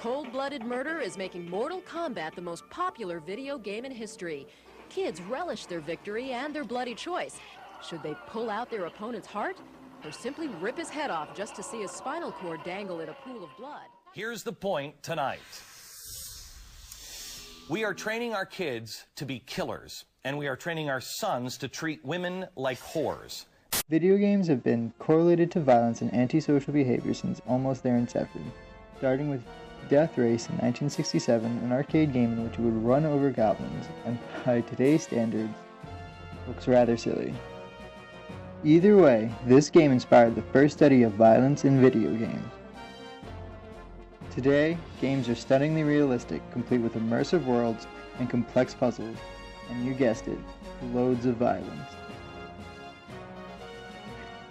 Cold-blooded murder is making Mortal Kombat the most popular video game in history. Kids relish their victory and their bloody choice. Should they pull out their opponent's heart, or simply rip his head off just to see his spinal cord dangle in a pool of blood? Here's the point tonight. We are training our kids to be killers, and we are training our sons to treat women like whores. Video games have been correlated to violence and antisocial behavior since almost their inception, starting with Death Race in 1967, an arcade game in which you would run over goblins, and by today's standards, looks rather silly. Either way, this game inspired the first study of violence in video games. Today, games are stunningly realistic, complete with immersive worlds and complex puzzles, and you guessed it, loads of violence.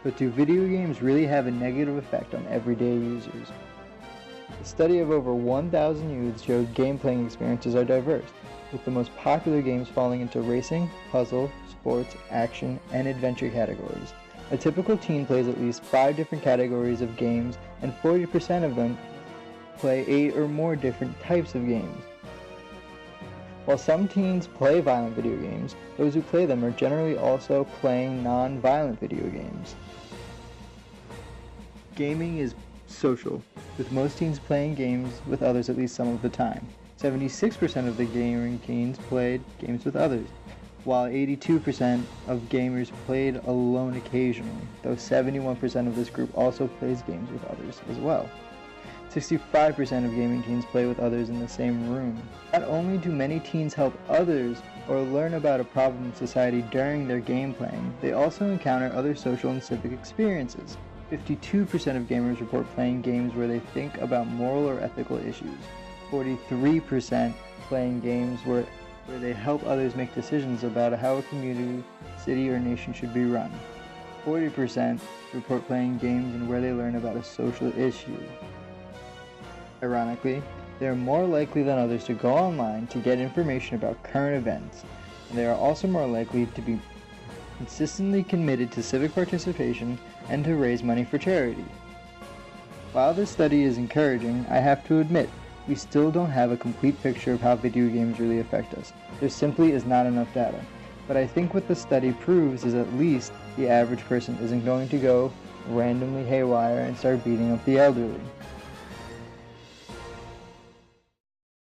But do video games really have a negative effect on everyday users? A study of over 1,000 youths showed game playing experiences are diverse, with the most popular games falling into racing, puzzle, sports, action, and adventure categories. A typical teen plays at least 5 different categories of games, and 40% of them play 8 or more different types of games. While some teens play violent video games, those who play them are generally also playing non-violent video games. Gaming is social, with most teens playing games with others at least some of the time. 76% of the gaming teens played games with others, while 82% of gamers played alone occasionally, though 71% of this group also plays games with others as well. 65% of gaming teens play with others in the same room. Not only do many teens help others or learn about a problem in society during their game playing, they also encounter other social and civic experiences. 52% of gamers report playing games where they think about moral or ethical issues. 43% playing games where they help others make decisions about how a community, city, or nation should be run. 40% report playing games and where they learn about a social issue. Ironically, they are more likely than others to go online to get information about current events, and they are also more likely to be consistently committed to civic participation and to raise money for charity. While this study is encouraging, I have to admit, we still don't have a complete picture of how video games really affect us. There simply is not enough data. But I think what the study proves is at least the average person isn't going to go randomly haywire and start beating up the elderly.